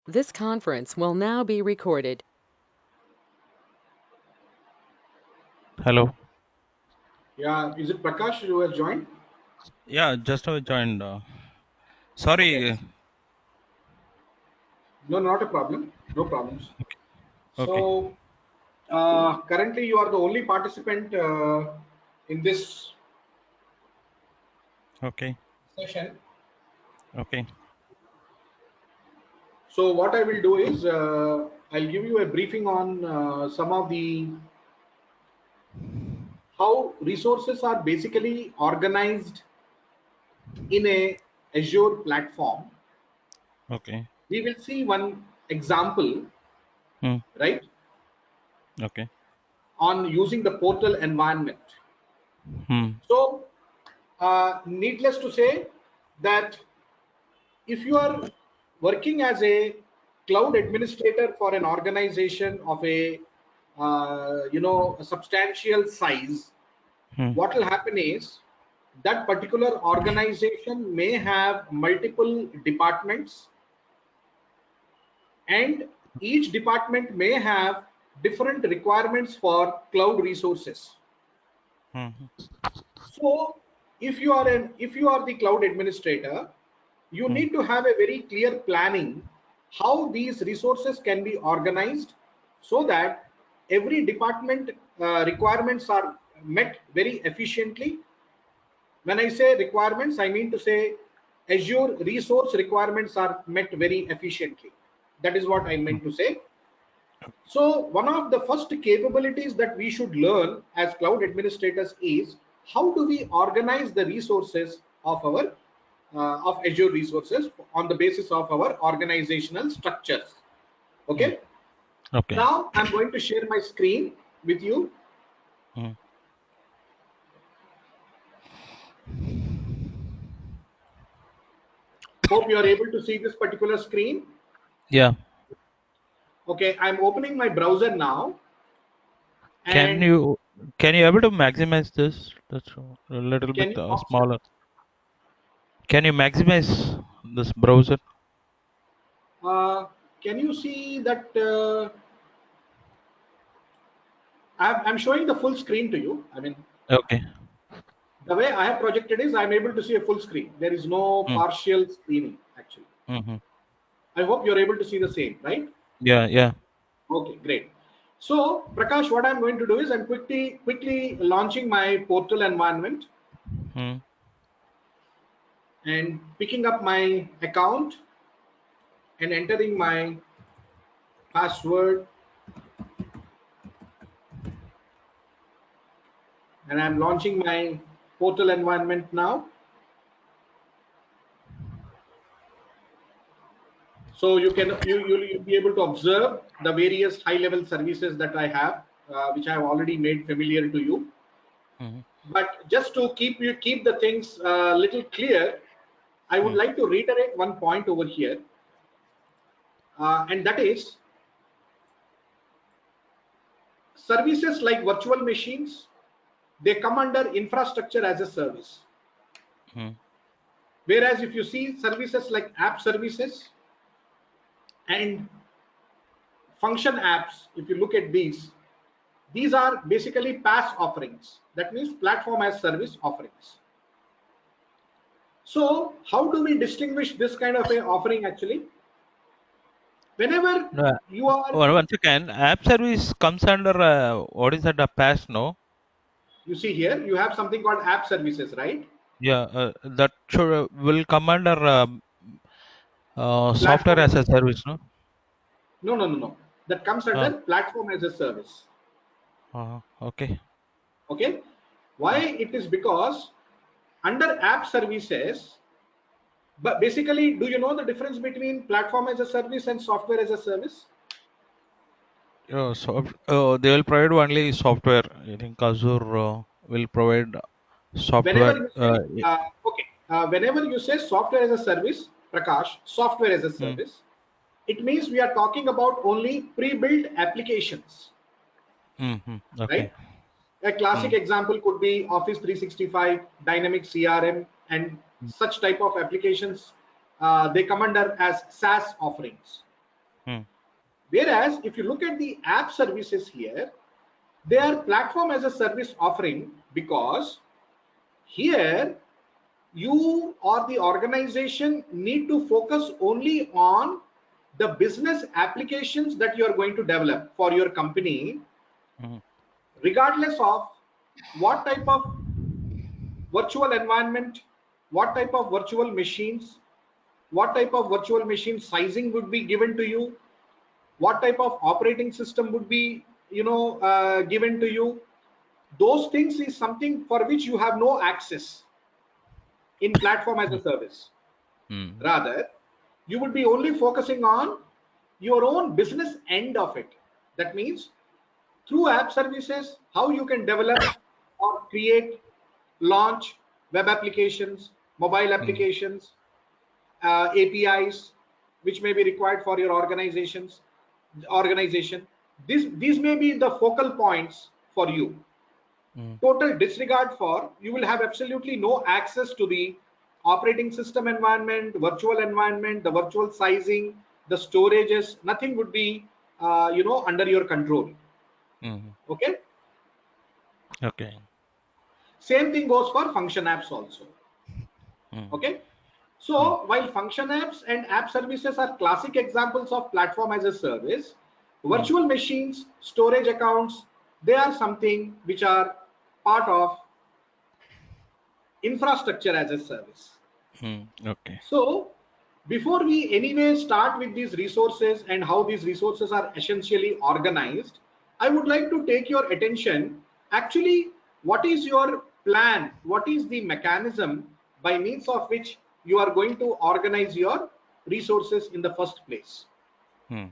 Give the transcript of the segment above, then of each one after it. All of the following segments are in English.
This conference will now be recorded. Hello. Yeah, is it Prakash who has joined? Yeah, just I joined. Okay. Sorry. No, not a problem. No problems. Okay. So, currently you are the only participant in this Okay. session. Okay. So, what I will do is I'll give you a briefing on some of the how resources are basically organized in a Azure platform. Okay. We will see one example, Hmm. right, Okay. on using the portal environment. Hmm. So, needless to say that if you are working as a cloud administrator for an organization of a a substantial size, Hmm. what will happen is that particular organization may have multiple departments, and each department may have different requirements for cloud resources. Hmm. So if you are the cloud administrator, you Hmm. need to have a very clear planning how these resources can be organized so that every department requirements are met very efficiently. When I say requirements, I mean to say Azure resource requirements are met very efficiently. That is what I meant to say. So one of the first capabilities that we should learn as cloud administrators is how do we organize the resources of our of Azure resources on the basis of our organizational structures. Hmm. Okay. Okay. Now I'm going to share my screen with you. Hmm. Hope you are able to see this particular screen. Yeah. Okay, I'm opening my browser now, Can and you can you able to maximize this? That's a little bit can you smaller. Can you maximize this browser? uh, can you see that I'm showing the full screen to you? I mean, Okay. the way I have projected is I'm able to see a full screen. There is no Hmm. partial screening actually. Hmm. I hope you're able to see the same, right? Yeah. Yeah. Okay, great. So Prakash, what I'm going to do is I'm quickly launching my portal environment Hmm. and picking up my account and entering my password, and I'm launching my portal environment now. So you'll be able to observe the various high level services that I have, which I have already made familiar to you. Hmm. But just to keep the things a little clear, I would Hmm. like to reiterate one point over here, and that is services like virtual machines, they come under infrastructure as a service. Hmm. Whereas if you see services like app services and function apps, if you look at these are basically PaaS offerings. That means platform as service offerings. So how do we distinguish this kind of a offering actually? Whenever No. you are, Once again, app service comes under what is that? A pass? No. you see here, you have something called app services, right? Yeah. That should will come under software Platform as as a a service. service. No. No. That comes Uh, under platform as a service. okay. Okay. Why? Hmm. It is because under app services, but basically, do you know the difference between platform as a service and software as a service? They will provide only software. I think Azure will provide Whenever software. you say, okay, whenever you say software as a service, Prakash, software as a Hmm. service, it means we are talking about only pre-built applications, Okay. right? A Hmm. classic example could be Office 365, Dynamics CRM, and Hmm. such type of applications. They come under as SaaS offerings. Hmm. Whereas if you look at the app services here, they are platform as a service offering, because here you or the organization need to focus only on the business applications that you are going to develop for your company, Hmm. regardless of what type of virtual environment, what type of virtual machines, what type of virtual machine sizing would be given to you, what type of operating system would be given to you. Those things is something for which you have no access in platform as a service. Hmm. Rather, you would be only focusing on your own business end of it. That means through app services, how you can develop or create, launch web applications, mobile Hmm. applications, APIs, which may be required for your organization. These may be the focal points for you. Hmm. Total disregard for, you will have absolutely no access to the operating system environment, virtual environment, the virtual sizing, the storages. Nothing would be under your control. Hmm. Okay. Okay. Same thing goes for function apps also. Hmm. Okay. Hmm. So while function apps and app services are classic examples of platform as a service, Hmm. virtual machines, storage accounts, they are something which are part of infrastructure as a service. Hmm. Okay. So before we anyway start with these resources and how these resources are essentially organized, I would like to take your attention. Actually, what is your plan? What is the mechanism by means of which you are going to organize your resources in the first place? Hmm.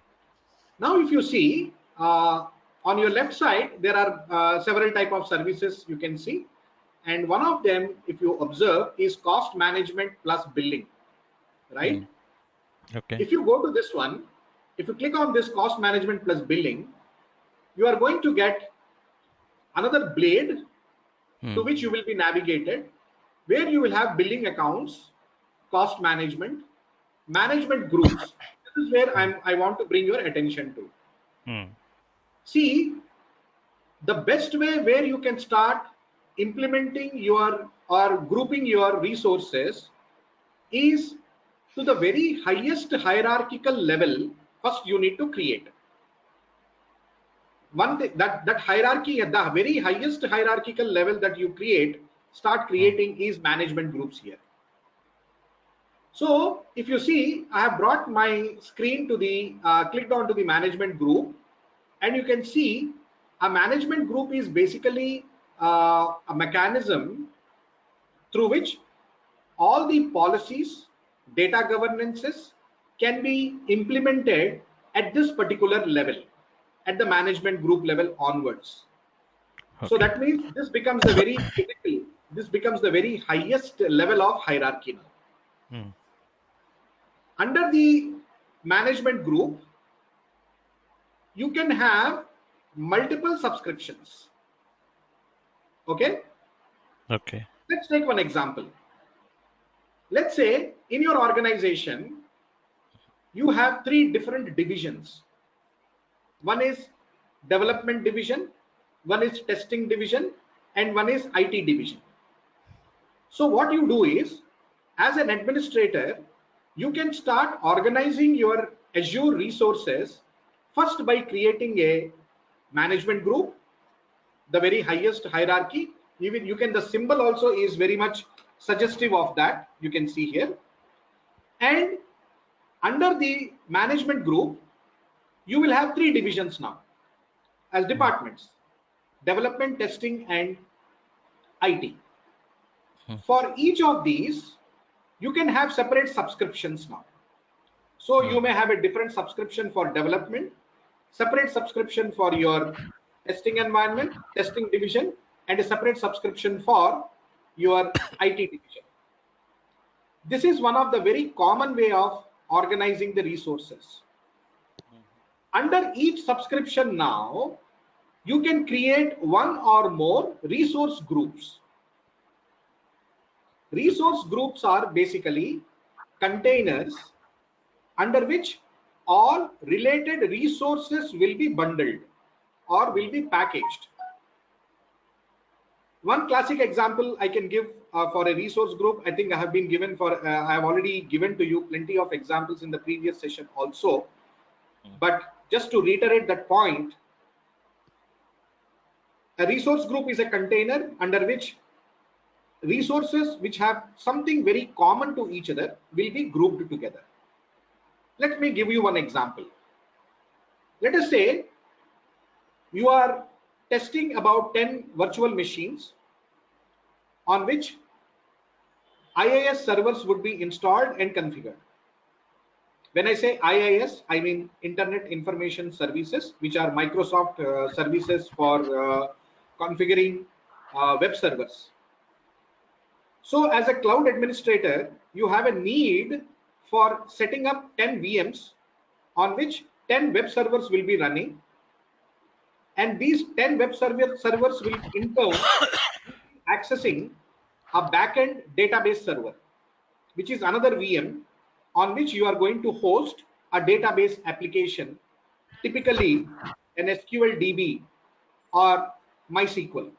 Now, if you see on your left side, there are several type of services you can see. And one of them, if you observe, is cost management plus billing, Hmm. right? Okay. If you go to this one, if you click on this cost management plus billing, you are going to get another blade Hmm. to which you will be navigated, where you will have billing accounts, cost management, management groups. This is where Hmm. I want to bring your attention to. Hmm. See, the best way where you can start implementing your or grouping your resources is to the very highest hierarchical level. First you need to create one thing, that hierarchy at the very highest hierarchical level that you start Hmm. creating is management groups here. So if you see, I have brought my screen to the clicked onto the management group, and you can see a management group is basically a mechanism through which all the policies, data governances can be implemented at this particular level, at the management group level onwards. So Okay. that means this becomes the very pinnacle, this becomes the very highest level of hierarchy now. Hmm. Under the management group, you can have multiple subscriptions. Okay, Okay. let's take one example. Let's say in your organization, you have three different divisions. One is development division, one is testing division, and one is IT division. So what you do is, as an administrator, you can start organizing your Azure resources first by creating a management group, the very highest hierarchy. Even you can, the symbol also is very much suggestive of that. You can see here. And under the management group, you will have three divisions now as Hmm. departments: development, testing, and IT. Hmm. For each of these, you can have separate subscriptions now. So Hmm. you may have a different subscription for development, separate subscription for your testing environment, testing division, and a separate subscription for your IT division. This is one of the very common way of organizing the resources. Under each subscription now, you can create one or more resource groups. Okay. Resource groups are basically containers under which all related resources will be bundled or will be packaged. One classic example I can give for a resource group, I think I have been given for, I have already given to you plenty of examples in the previous session also. But just to reiterate that point, a resource group is a container under which resources which have something very common to each other will be grouped together. Let me give you one example. Let us say you are testing about 10 virtual machines on which IIS servers would be installed and configured. When I say IIS, I mean Internet Information Services, which are Microsoft services for configuring web servers. So as a cloud administrator, you have a need for setting up 10 VMs on which 10 web servers will be running. And these 10 web servers will in turn be accessing a backend database server, which is another VM on which you are going to host a database application, typically an SQL DB or MySQL.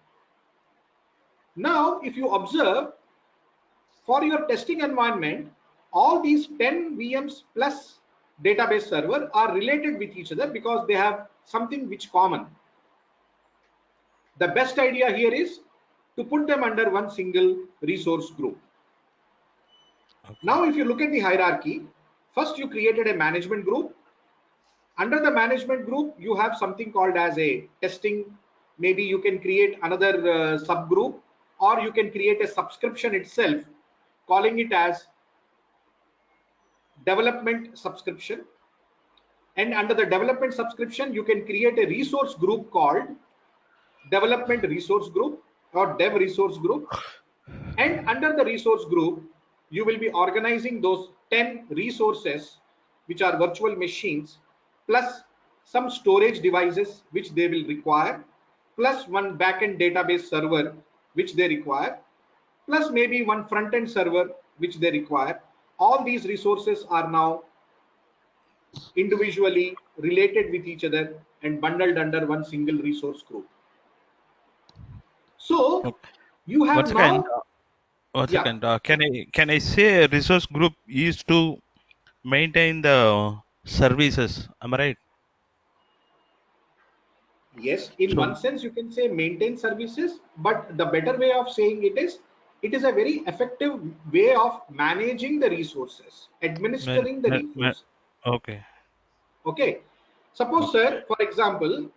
Now, if you observe, for your testing environment, all these 10 VMs plus database server are related with each other because they have something which common. The best idea here is to put them under one single resource group. Okay. Now, if you look at the hierarchy, first you created a management group. Under the management group, you have something called as a testing. Maybe you can create another subgroup, or you can create a subscription itself, calling it as development subscription. And under the development subscription, you can create a resource group called development resource group or dev resource group. And under the resource group, you will be organizing those 10 resources, which are virtual machines, plus some storage devices which they will require, plus one backend database server which they require, plus maybe one front-end server which they require. All these resources are now individually related with each other and bundled under one single resource group. So you have one second. Can I say a resource group is to maintain the services? Am I right? Yes, in one sense you can say maintain services, but the better way of saying it is a very effective way of managing the resources, administering the resources. Okay. Okay. Suppose, sir, for example,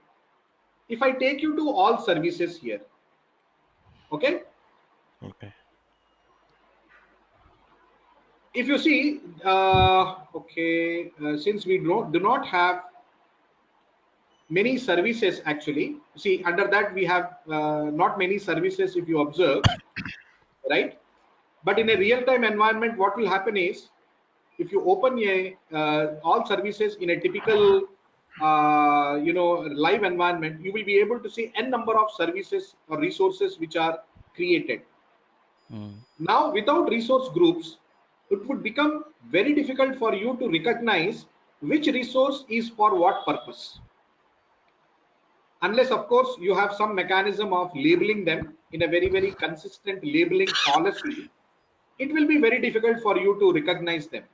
if I take you to all services here, okay? Okay. If you see, since we do not have many services actually, see under that we have not many services if you observe, right? But in a real-time environment, what will happen is, if you open a all services in a typical live environment, you will be able to see n number of services or resources which are created. Now, without resource groups, it would become very difficult for you to recognize which resource is for what purpose. Unless, of course, you have some mechanism of labeling them in a very, very consistent labeling policy, it will be very difficult for you to recognize them.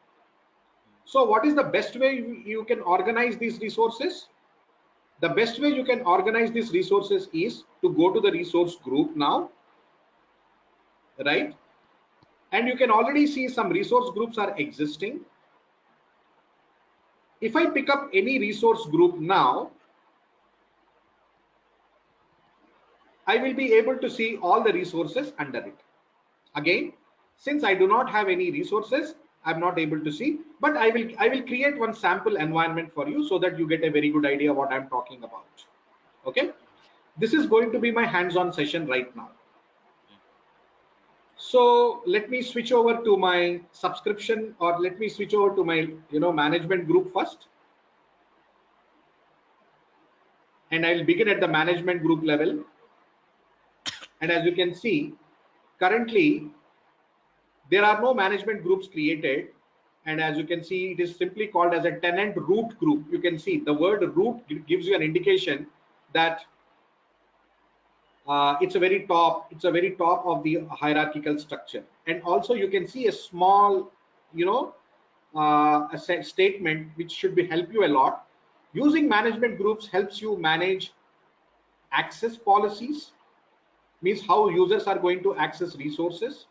So what is the best way you can organize these resources? The best way you can organize these resources is to go to the resource group now, right? And you can already see some resource groups are existing. If I pick up any resource group now, I will be able to see all the resources under it. Again, since I do not have any resources, I'm not able to see, but I will create one sample environment for you so that you get a very good idea what I'm talking about. Okay, this is going to be my hands-on session right now. So let me switch over to my subscription, or let me switch over to my management group first, and I'll begin at the management group level. And as you can see, currently there are no management groups created, And as you can see, it is simply called as a tenant root group. You can see the word root gives you an indication that it's a very top of the hierarchical structure. And also you can see a small, you know, a statement which should be help you a lot. Using management groups helps you manage access policies, means how users are going to access resources.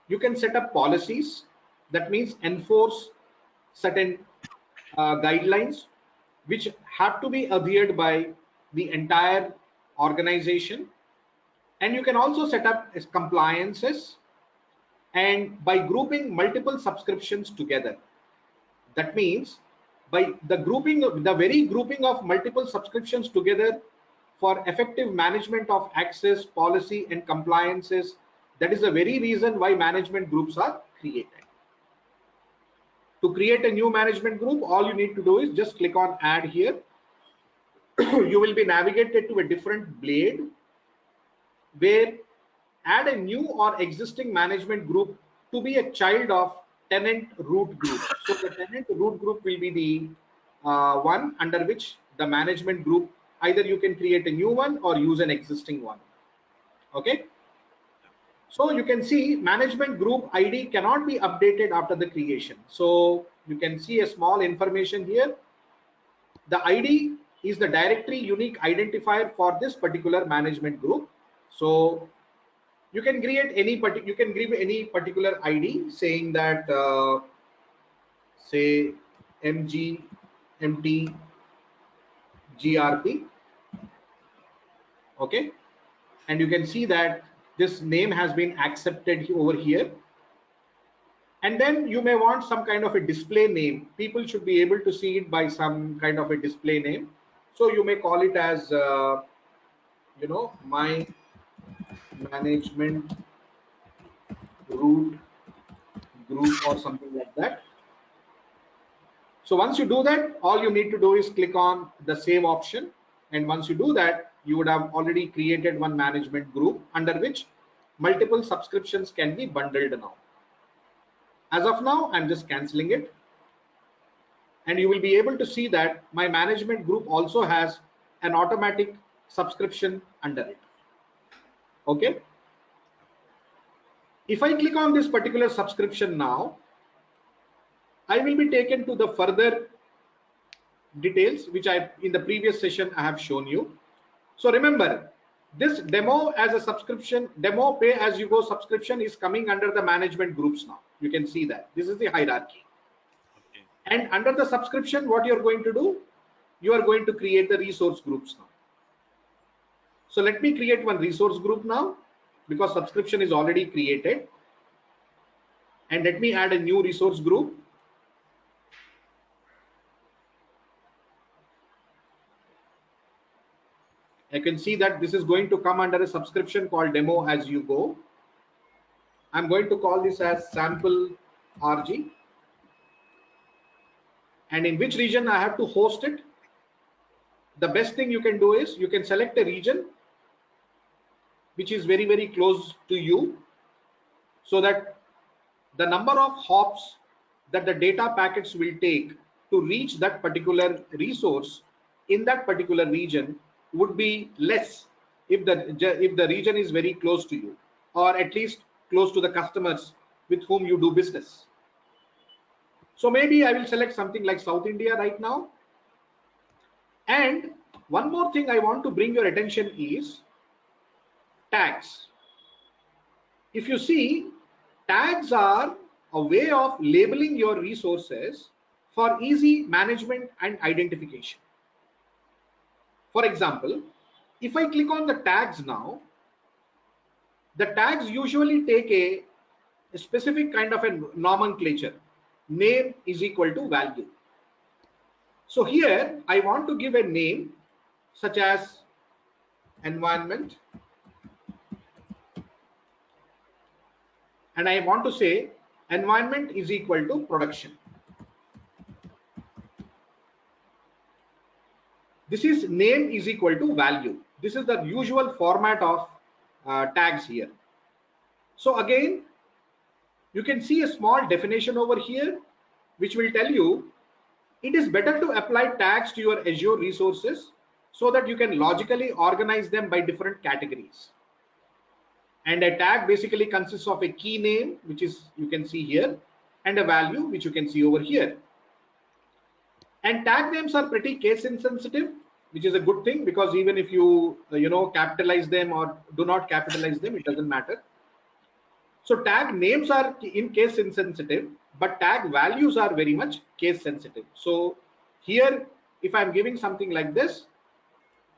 You can set up policies, that means enforce certain guidelines which have to be adhered by the entire organization. And you can also set up as compliances, and by grouping multiple subscriptions together. That means by the very grouping of multiple subscriptions together for effective management of access, policy, and compliances, that is the very reason why management groups are created. To create a new management group, all you need to do is just click on add here. You will be navigated to a different blade where add a new or existing management group to be a child of tenant root group. So the tenant root group will be the one under which the management group, either you can create a new one or use an existing one. Okay. So you can see management group ID cannot be updated after the creation. So you can see a small information here. The ID is the directory unique identifier for this particular management group. So you can create any you can give any particular ID saying that say MG MT GRP. Okay, and you can see that this name has been accepted over here. And then you may want some kind of a display name. People should be able to see it by some kind of a display name. So you may call it as you know, my management root group or something like that. So once you do that, all you need to do is click on the save option. And once you do that, you would have already created one management group under which multiple subscriptions can be bundled now. As of now, I'm just canceling it. And you will be able to see that my management group also has an automatic subscription under it. Okay. If I click on this particular subscription now, I will be taken to the further details which in the previous session I have shown you. So remember, this demo as a subscription, demo pay as you go subscription is coming under the management groups now. You can see that this is the hierarchy. Okay. And under the subscription, what you're going to do, you are going to create the resource groups now. So let me create one resource group now because subscription is already created. And let me add a new resource group. I can see that this is going to come under a subscription called demo as you go. I'm going to call this as sample RG. And in which region I have to host it? The best thing you can do is you can select a region which is very, very close to you, so that the number of hops that the data packets will take to reach that particular resource in that particular region would be less if the region is very close to you, or at least close to the customers with whom you do business. So maybe I will select something like South India right now. And one more thing I want to bring your attention is tags. If you see, tags are a way of labeling your resources for easy management and identification. For example, if I click on the tags now, the tags usually take a specific kind of a nomenclature. Name is equal to value. So here I want to give a name such as environment, and I want to say environment is equal to production. This is name is equal to value. This is the usual format of tags here. So again, you can see a small definition over here. which will tell you it is better to apply tags to your Azure resources so that you can logically organize them by different categories. And a tag basically consists of a key name, which is you can see here, and a value, which you can see over here. And tag names are pretty case insensitive, which is a good thing, because even if you capitalize them or do not capitalize them, it doesn't matter. So tag names are in case insensitive, but tag values are very much case sensitive. So here, if I'm giving something like this,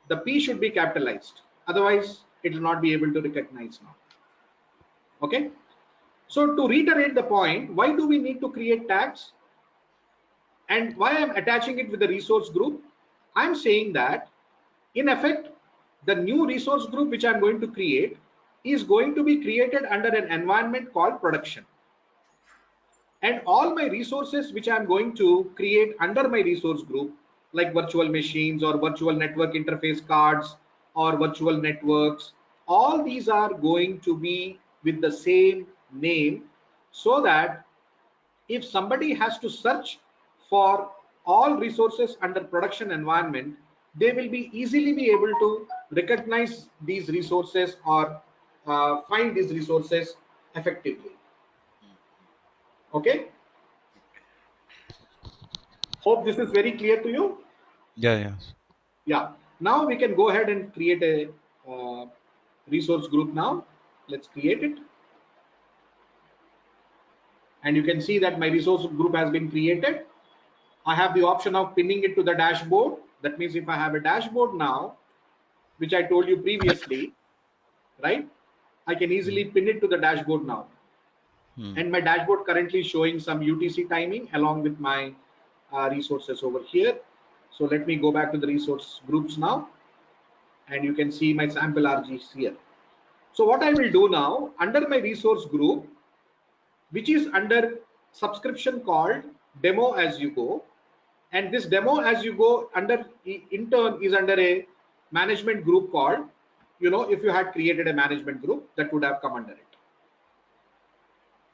the P should be capitalized. Otherwise, it will not be able to recognize now. Okay. So to reiterate the point, why do we need to create tags? And why I'm attaching it with the resource group? I'm saying that in effect, the new resource group which I'm going to create is going to be created under an environment called production. And all my resources which I'm going to create under my resource group, like virtual machines or virtual network interface cards or virtual networks, all these are going to be with the same name, so that if somebody has to search for all resources under production environment, they will be easily be able to recognize these resources or find these resources effectively. Okay. Hope this is very clear to you. Yeah. Now we can go ahead and create a resource group now. Let's create it. And you can see that my resource group has been created. I have the option of pinning it to the dashboard. That means if I have a dashboard now, which I told you previously, right? I can easily pin it to the dashboard now. And my dashboard currently is showing some UTC timing along with my resources over here. So let me go back to the resource groups now, and you can see my sample RGs here. So what I will do now, under my resource group, which is under subscription called demo as you go, and this demo as you go under in turn is under a management group called, if you had created a management group, that would have come under it.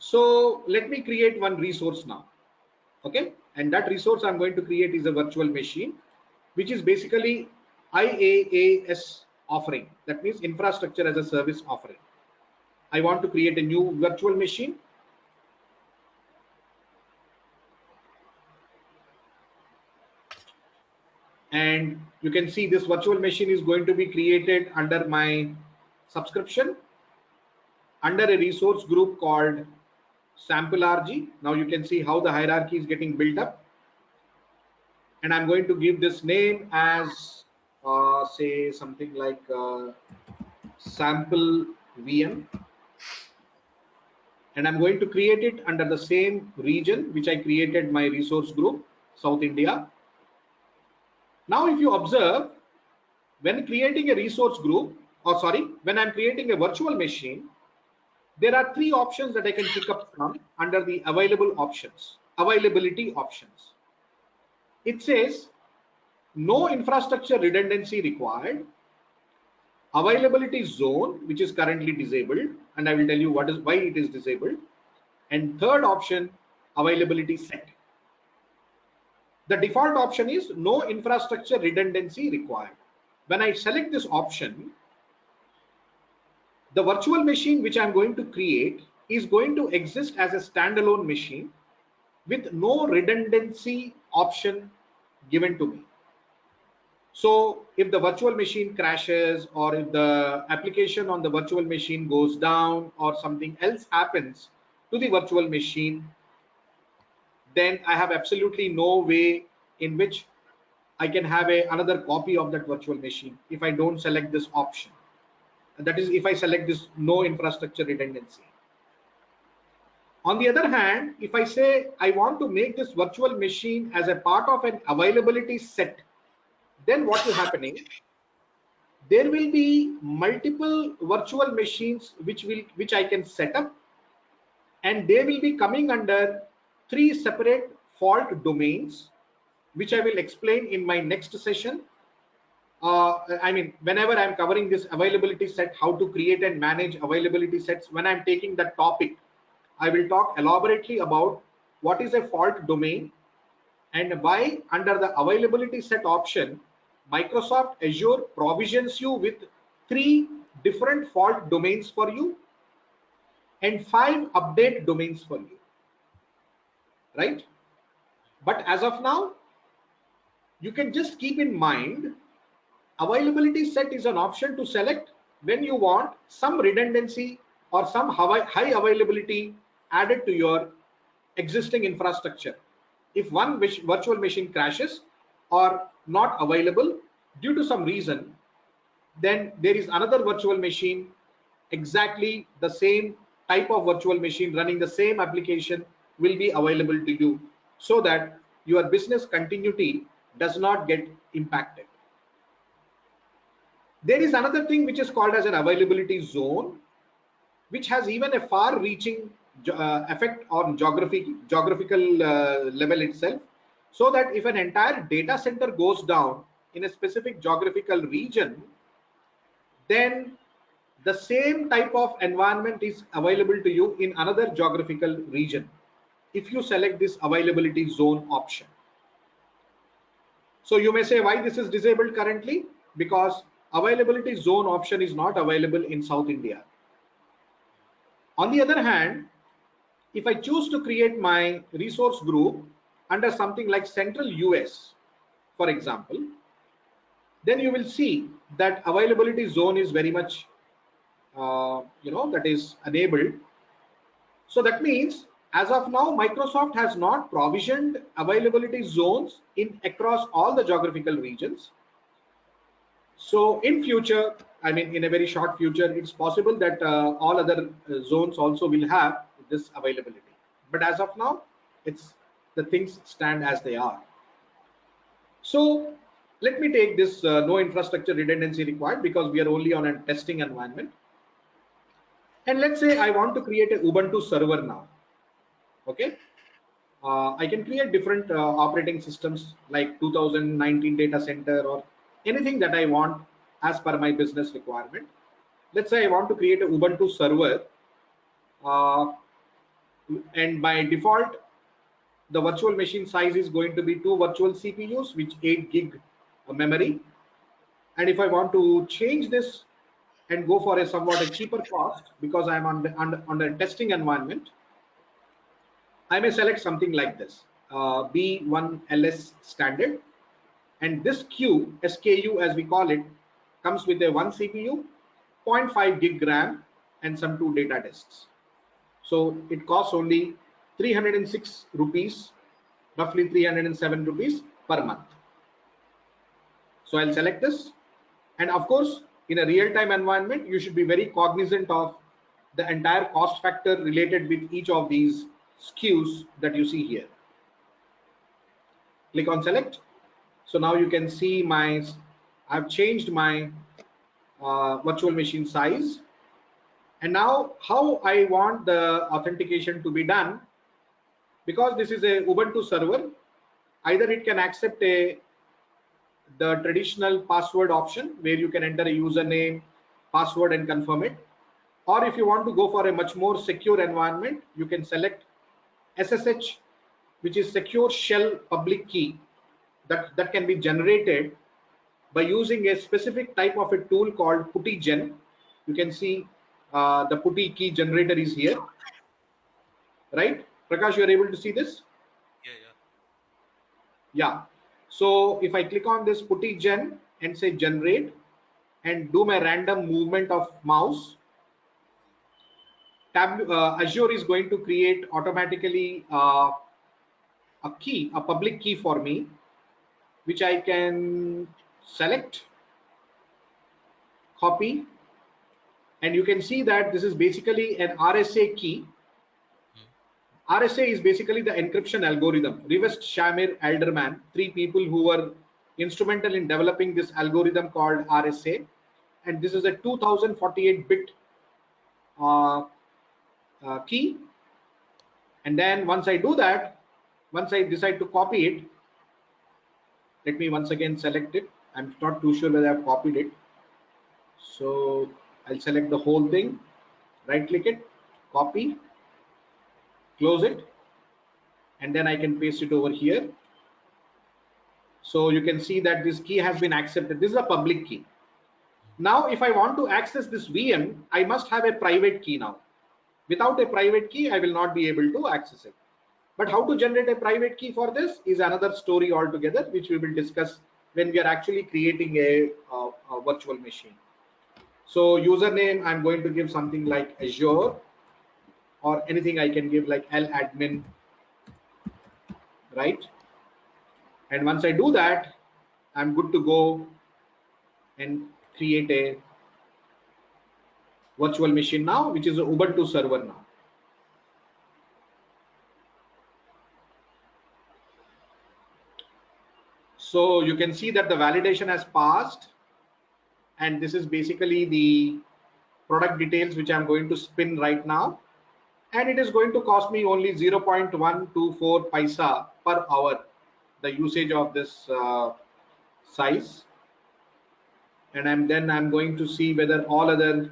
So let me create one resource now. Okay, and that resource I'm going to create is a virtual machine, which is basically IaaS offering. That means infrastructure as a service offering. I want to create a new virtual machine. And you can see this virtual machine is going to be created under my subscription, under a resource group called sample RG. Now you can see how the hierarchy is getting built up. And I'm going to give this name as say something like sample VM. And I'm going to create it under the same region which I created my resource group, South India. Now, if you observe, when creating a resource group, when I'm creating a virtual machine, there are three options that I can pick up from under the availability options. It says no infrastructure redundancy required, availability zone, which is currently disabled, and I will tell you why it is disabled, and third option, availability set. The default option is no infrastructure redundancy required. When I select this option, the virtual machine which I'm going to create is going to exist as a standalone machine with no redundancy option given to me. So if the virtual machine crashes, or if the application on the virtual machine goes down, or something else happens to the virtual machine, then I have absolutely no way in which I can have another copy of that virtual machine if I don't select this option. That is, if I select this no infrastructure redundancy. On the other hand, if I say I want to make this virtual machine as a part of an availability set, then what will happen is there will be multiple virtual machines which I can set up, and they will be coming under three separate fault domains, which I will explain in my next session. Whenever I'm covering this availability set, how to create and manage availability sets, when I'm taking that topic, I will talk elaborately about what is a fault domain, and why under the availability set option, Microsoft Azure provisions you with 3 different fault domains for you and 5 update domains for you, right? But as of now, you can just keep in mind availability set is an option to select when you want some redundancy or some high availability added to your existing infrastructure. If one virtual machine crashes or not available due to some reason, then there is another virtual machine, exactly the same type of virtual machine running the same application will be available to you, so that your business continuity does not get impacted. There is another thing which is called as an availability zone, which has even a far-reaching effect on geographical level itself, so that if an entire data center goes down in a specific geographical region, then the same type of environment is available to you in another geographical region if you select this availability zone option. So you may say, why this is disabled currently? Because availability zone option is not available in South India. On the other hand, if I choose to create my resource group under something like Central US, for example, then you will see that availability zone is very much, that is enabled. So that means as of now, Microsoft has not provisioned availability zones in across all the geographical regions. So in future, I mean, in a very short future, it's possible that all other zones also will have this availability. But as of now, it's the things stand as they are. So let me take this no infrastructure redundancy required, because we are only on a testing environment. And let's say I want to create a Ubuntu server now. Okay. I can create different operating systems like 2019 data center or anything that I want as per my business requirement. Let's say I want to create a Ubuntu server, and by default, the virtual machine size is going to be 2 virtual CPUs, which 8 gig memory. And if I want to change this and go for a somewhat a cheaper cost, because I'm on a testing environment, I may select something like this, B1LS standard, and this queue, SKU as we call it, comes with a 1 CPU, 0.5 gig RAM, and some 2 data disks. So it costs only 306 rupees, roughly 307 rupees per month. So I'll select this, and of course, in a real-time environment, you should be very cognizant of the entire cost factor related with each of these SKUs that you see here. Click on select. So now you can see I've changed my virtual machine size, and now how I want the authentication to be done, because this is a Ubuntu server, either it can accept the traditional password option where you can enter a username, password, and confirm it, or if you want to go for a much more secure environment, you can select SSH, which is secure shell public key, that can be generated by using a specific type of a tool called PuttyGen. You can see the Putty key generator is here, right? Prakash, you are able to see this? Yeah. So if I click on this PuttyGen and say generate and do my random movement of mouse, Azure is going to create automatically a key, a public key for me, which I can select, copy, and you can see that this is basically an RSA key. RSA is basically the encryption algorithm. Rivest, Shamir, Alderman, 3 people who were instrumental in developing this algorithm called RSA, and this is a 2048-bit key. And then once I do that, once I decide to copy it, let me once again select it. I'm not too sure whether I've copied it. So I'll select the whole thing, right click it, copy, close it. and then I can paste it over here. So you can see that this key has been accepted. This is a public key. Now, if I want to access this VM, I must have a private key now. Without a private key, I will not be able to access it. But how to generate a private key for this is another story altogether, which we will discuss when we are actually creating a virtual machine. So username, I'm going to give something like Azure, or anything I can give like ladmin, right? And once I do that, I'm good to go and create a virtual machine now, which is an Ubuntu server now. So you can see that the validation has passed, and this is basically the product details which I'm going to spin right now, and it is going to cost me only 0.124 paisa per hour, the usage of this size. And I'm going to see whether all other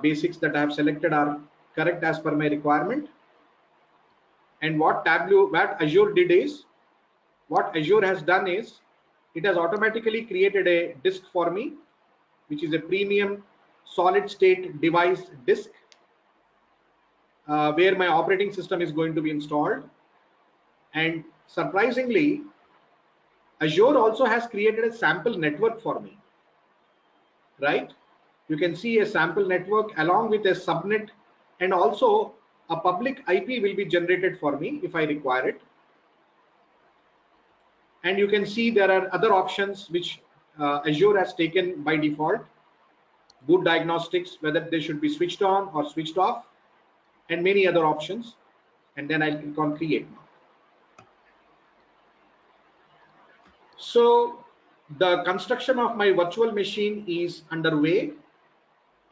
basics that I have selected are correct as per my requirement. And what Azure did is, what Azure has done is, it has automatically created a disk for me, which is a premium solid state device disk, where my operating system is going to be installed. And surprisingly, Azure also has created a sample network for me, right? You can see a sample network along with a subnet, and also a public IP will be generated for me if I require it. And you can see there are other options which Azure has taken by default. Boot diagnostics, whether they should be switched on or switched off, and many other options. And then I'll click on create now. So the construction of my virtual machine is underway.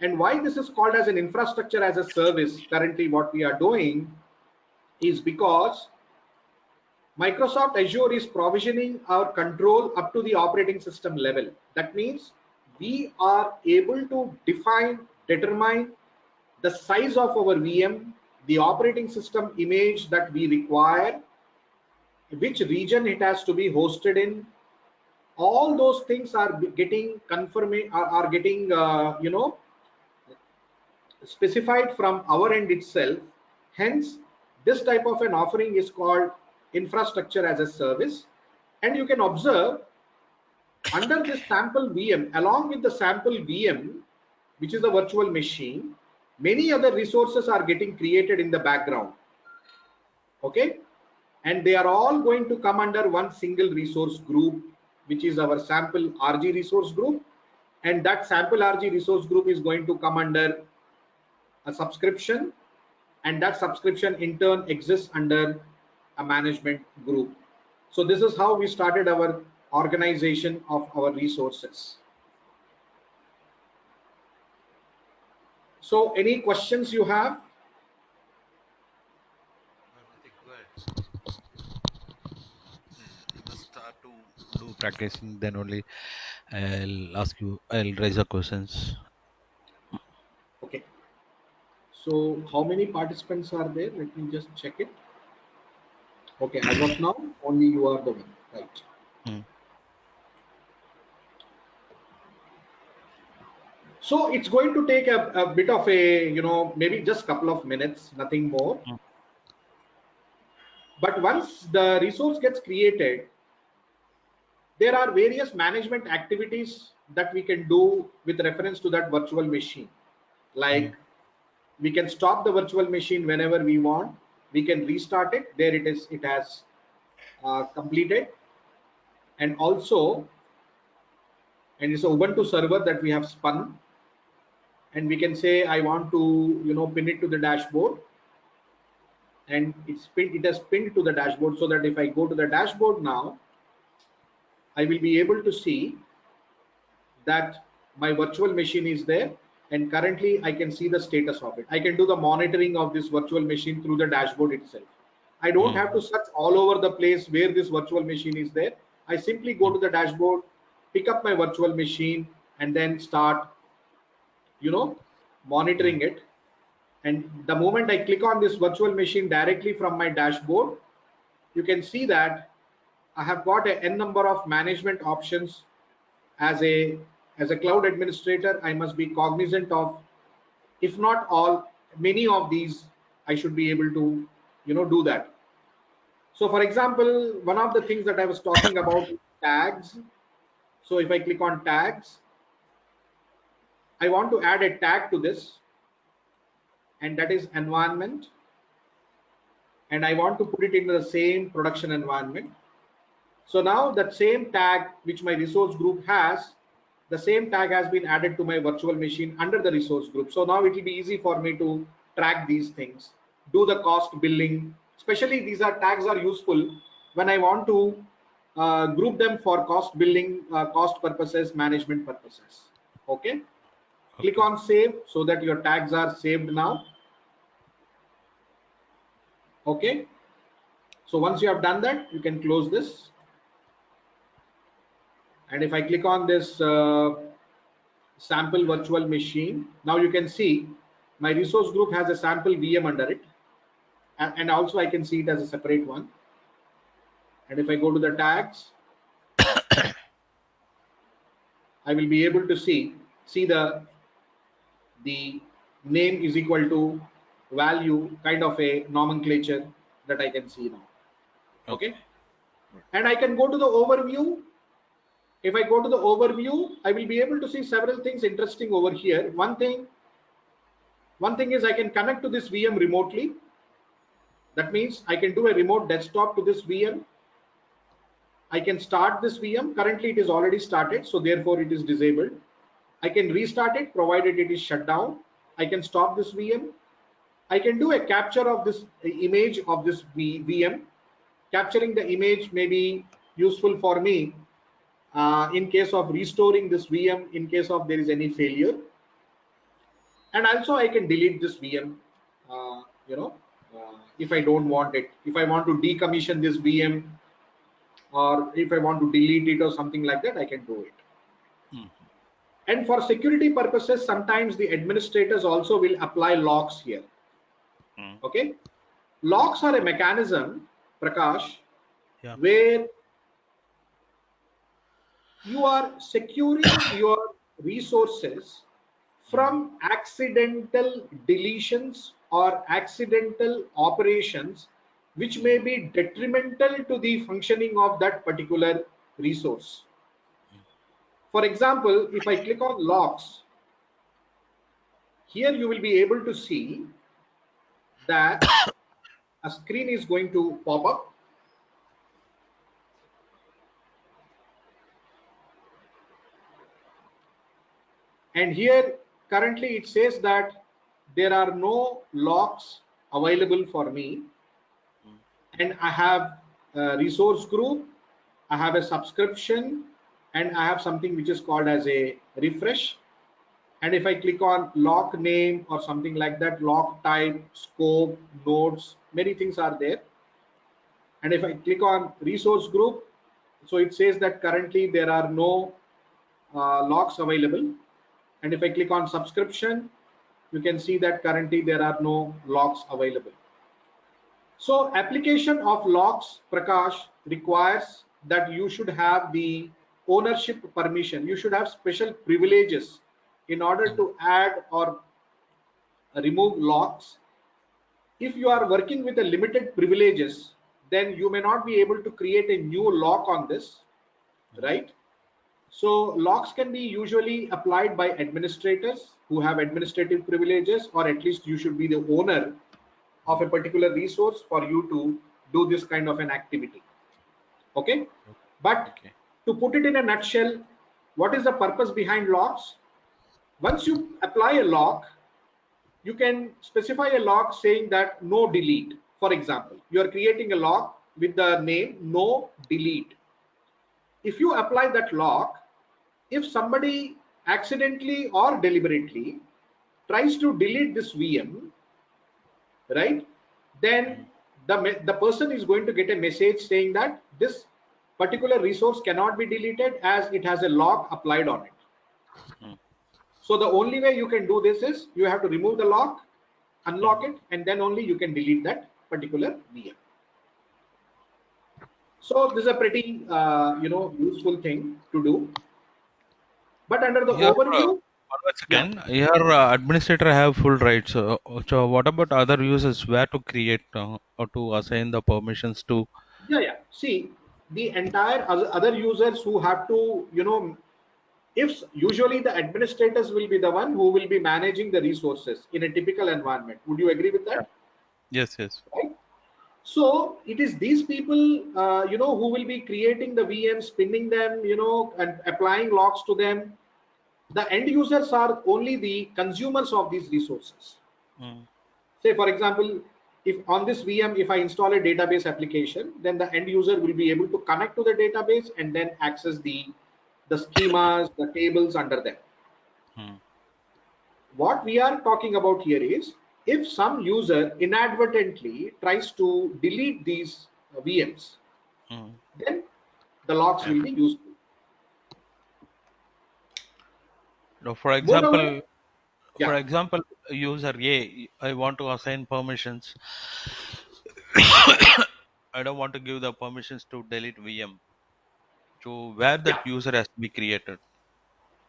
And why this is called as an infrastructure as a service, currently what we are doing, is because Microsoft Azure is provisioning our control up to the operating system level. That means we are able to determine the size of our VM, the operating system image that we require, which region it has to be hosted in. All those things are getting specified from our end itself. Hence, this type of an offering is called infrastructure as a service. And you can observe under this sample VM, along with the sample VM, which is a virtual machine, many other resources are getting created in the background. Okay, and they are all going to come under one single resource group, which is our sample RG resource group. And that sample RG resource group is going to come under a subscription, and that subscription in turn exists under a management group. So this is how we started our organization of our resources. So any questions you have? Start to do practicing, then only I'll raise the questions. Okay. So how many participants are there? Let me just check it. Okay, as of now, only you are the one, right? So it's going to take a bit of a, maybe just a couple of minutes, nothing more. But once the resource gets created, there are various management activities that we can do with reference to that virtual machine. Like we can stop the virtual machine whenever we want. We can restart it. There it is. It has completed. And also, and it's an Ubuntu server that we have spun. And we can say, I want to, pin it to the dashboard. And it has pinned to the dashboard, so that if I go to the dashboard now, I will be able to see that my virtual machine is there, and currently I can see the status of it. I can do the monitoring of this virtual machine through the dashboard itself. I don't have to search all over the place where this virtual machine is there. I simply go to the dashboard, pick up my virtual machine, and then start, monitoring it. And the moment I click on this virtual machine directly from my dashboard, you can see that I have got a n number of management options. As a cloud administrator, I must be cognizant of, if not all, many of these. I should be able to, do that. So for example, one of the things that I was talking about is tags. So if I click on tags, I want to add a tag to this, and that is environment, and I want to put it in the same production environment. So now that same tag which my resource group has, the same tag has been added to my virtual machine under the resource group. So now it will be easy for me to track these things, do the cost billing. Especially these tags are useful when I want to group them for cost billing, cost purposes, management purposes. Okay. Click Okay. on save so that your tags are saved now. Okay. So once you have done that, you can close this. And if I click on this sample virtual machine, now you can see my resource group has a sample VM under it, and also I can see it as a separate one. And if I go to the tags, I will be able to see the name is equal to value, kind of a nomenclature that I can see now. Okay. Okay. And I can go to the overview. If I go to the overview, I will be able to see several things interesting over here. One thing is I can connect to this VM remotely. That means I can do a remote desktop to this VM. I can start this VM. Currently it is already started, so therefore it is disabled. I can restart it provided it is shut down. I can stop this VM. I can do a capture of this image of this VM. Capturing the image may be useful for me in case of restoring this VM in case of there is any failure. And also I can delete this VM, if I don't want it. If I want to decommission this VM, or if I want to delete it or something like that, I can do it. Mhm. And for security purposes, sometimes the administrators also will apply locks here. Mm. Okay, locks are a mechanism, Prakash, Yeah. where you are securing your resources Mm. from accidental deletions or accidental operations which may Mm. be detrimental to the functioning of that particular resource. For example, if I click on locks, here you will be able to see that a screen is going to pop up, and here currently it says that there are no locks available for me, Mm. and I have a resource group, I have a subscription, and I have something which is called as a refresh. And if I click on lock name or something like that, lock type, scope, nodes, many things are there. And if I click on resource group, so it says that currently there are no locks available. And if I click on subscription, you can see that currently there are no locks available. So application of locks, Prakash, requires that you should have the ownership permission. You should have special privileges in order Mm. to add or remove locks. If you are working with a limited privileges, then you may not be able to create a new lock on this, Mm. right? So locks can be usually applied by administrators who have administrative privileges, or at least you should be the owner of a particular resource for you to do this kind of an activity. Okay, but Okay. to put it in a nutshell, what is the purpose behind locks? Once you apply a lock, you can specify a lock saying that no delete. For example, you are creating a lock with the name no delete. If you apply that lock, if somebody accidentally or deliberately tries to delete this VM, right, then Mm. the person is going to get a message saying that this particular resource cannot be deleted as it has a lock applied on it. Mm. So the only way you can do this is you have to remove the lock, unlock Mm. it, and then only you can delete that particular VM. So this is a pretty useful thing to do. But under the Here, overview, one yeah, second. Here, administrator have full rights. So, what about other users? Where to create or to assign the permissions to? yeah. See, the entire other users who have to, if usually the administrators will be the one who will be managing the resources in a typical environment. Would you agree with Yeah. that? Yes, yes. Right. So it is these people, who will be creating the VMs, spinning them, and applying locks to them. The end users are only the consumers of these resources. Mm, Say, for example, if on this VM, if I install a database application, then the end user will be able to connect to the database and then access the schemas, the tables under them. mm, What we are talking about here is if some user inadvertently tries to delete these VMs, mm. then the logs Yeah. will be useful. Now, for Moreover, example, yeah, user A, I want to assign permissions. I don't want to give the permissions to delete VM. To where that yeah, user has to be created.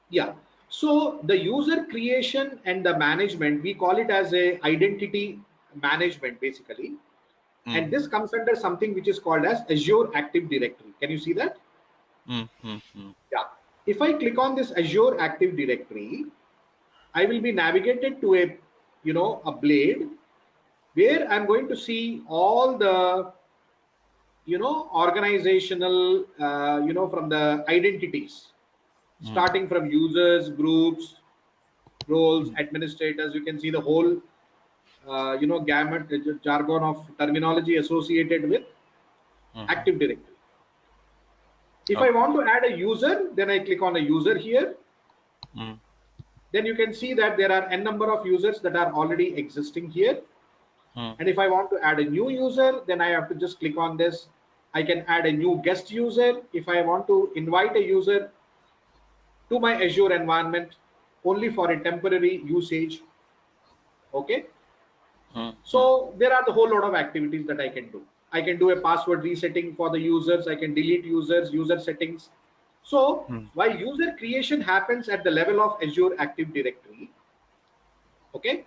yeah. So the user creation and the management, we call it as a identity management basically. And Mm, this comes under something which is called as Azure Active Directory. Can you see that? mm, mm, mm, Yeah. If I click on this Azure Active Directory, I will be navigated to a blade where I'm going to see all the, organizational, from the identities, mm, starting from users, groups, roles, mm, administrators. You can see the whole, gamut, jargon of terminology associated with mhm. Active Directory. If I Okay. want to add a user, then I click on a user here. Mm, Then you can see that there are n number of users that are already existing here. mm, And if I want to add a new user, then I have to just click on this. I can add a new guest user. If I want to invite a user to my Azure environment only for a temporary usage, okay? mm, mm, So there are the whole lot of activities that I can do. I can do a password resetting for the users. I can delete users, user settings. So mm. while user creation happens at the level of Azure Active Directory, okay,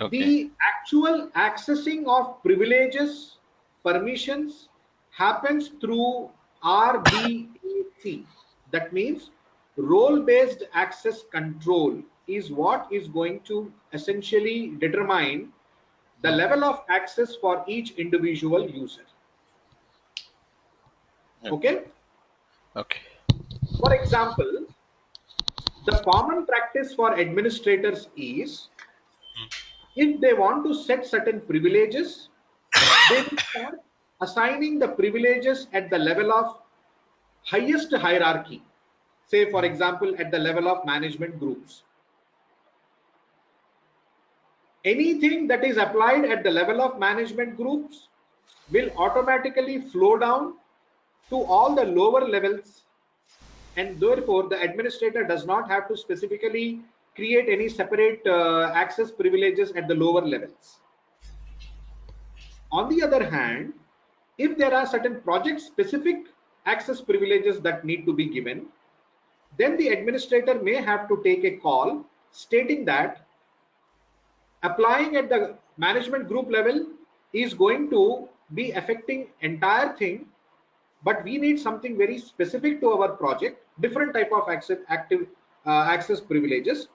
Okay. the actual accessing of privileges, permissions happens through RBAC. That means role-based access control is what is going to essentially determine the Mm, level of access for each individual user. okay. Okay. Okay. For example, the common practice for administrators is if they want to set certain privileges, they will start assigning the privileges at the level of highest hierarchy. Say, for Mm, example, at the level of management groups. Anything that is applied at the level of management groups will automatically flow down to all the lower levels, and therefore the administrator does not have to specifically create any separate access privileges at the lower levels. On the other hand, if there are certain project specific access privileges that need to be given, then the administrator may have to take a call stating that applying at the management group level is going to be affecting entire thing, but we need something very specific to our project, different type of access privileges.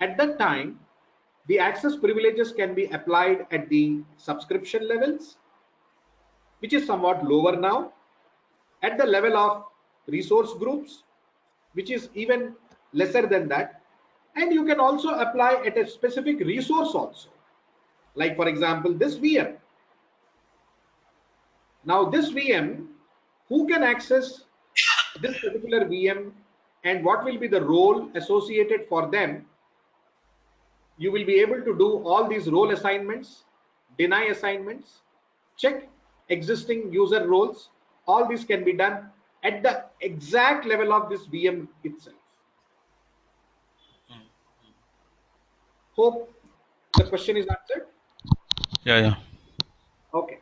At that time, the access privileges can be applied at the subscription levels, which is somewhat lower now, at the level of resource groups, which is even lesser than that. And you can also apply at a specific resource also. Like for example, this VM. Now this VM, who can access this particular VM and what will be the role associated for them? You will be able to do all these role assignments, deny assignments, check existing user roles. All this can be done at the exact level of this VM itself. mm. Hope the question is answered. Yeah, yeah. Okay.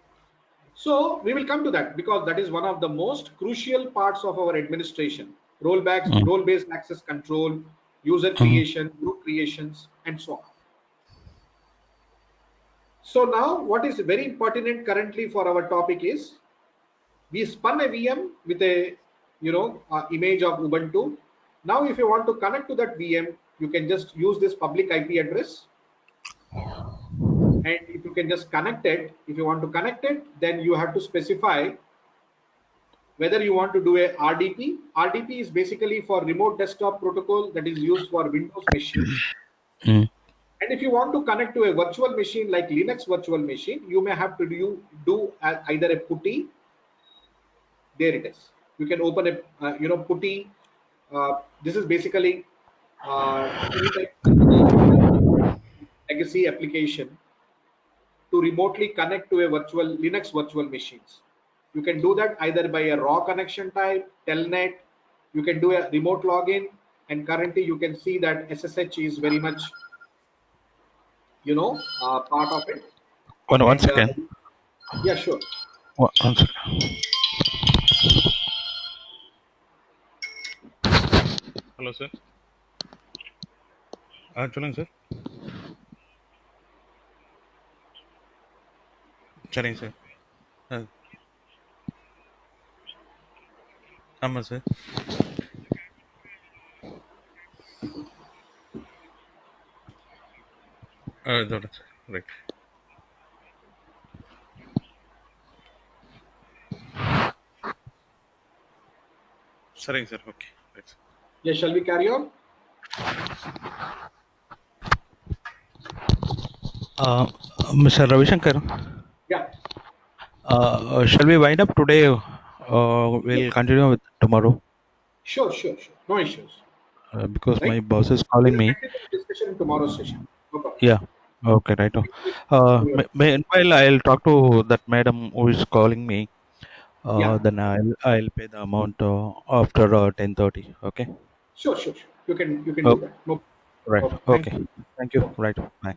So we will come to that because that is one of the most crucial parts of our administration. Mm, Role-based access control, user mm, creation, group creations, and so on. So now what is very important currently for our topic is we spun a VM with a image of Ubuntu. Now if you want to connect to that VM, you can just use this public IP address, and if you can just connect it, if you want to connect it, then you have to specify whether you want to do a RDP. RDP is basically for remote desktop protocol that is used for Windows machines. mm. And if you want to connect to a virtual machine like Linux virtual machine, you may have to do either a PuTTY. There it is. You can open a PuTTY. This is basically any type of legacy application to remotely connect to a virtual Linux virtual machines. You can do that either by a raw connection type, telnet. You can do a remote login, and currently you can see that SSH is very much part of it. One And second. yeah, sure. One second. Hello, sir. சொல்லுங்க sir. சரிங்க sir. ஆமாம் sir. இதோட sir. Right. சரிங்க sir. Okay. Right. Yeah, shall we carry on? Mr. Ravishankar, Yeah. shall we wind up today? We'll continue with tomorrow Sure. No issues. because my Right? boss is We calling will me. continue the discussion in tomorrow's session. No problem. Yeah. Okay, right. Meanwhile, I'll talk to that madam who is calling me. Yeah. Then I'll pay the amount after 10:30. Okay. Sure. You can do Okay. that. No. Right. Okay. Thank Okay. you. Thank you. Okay. Right. Bye.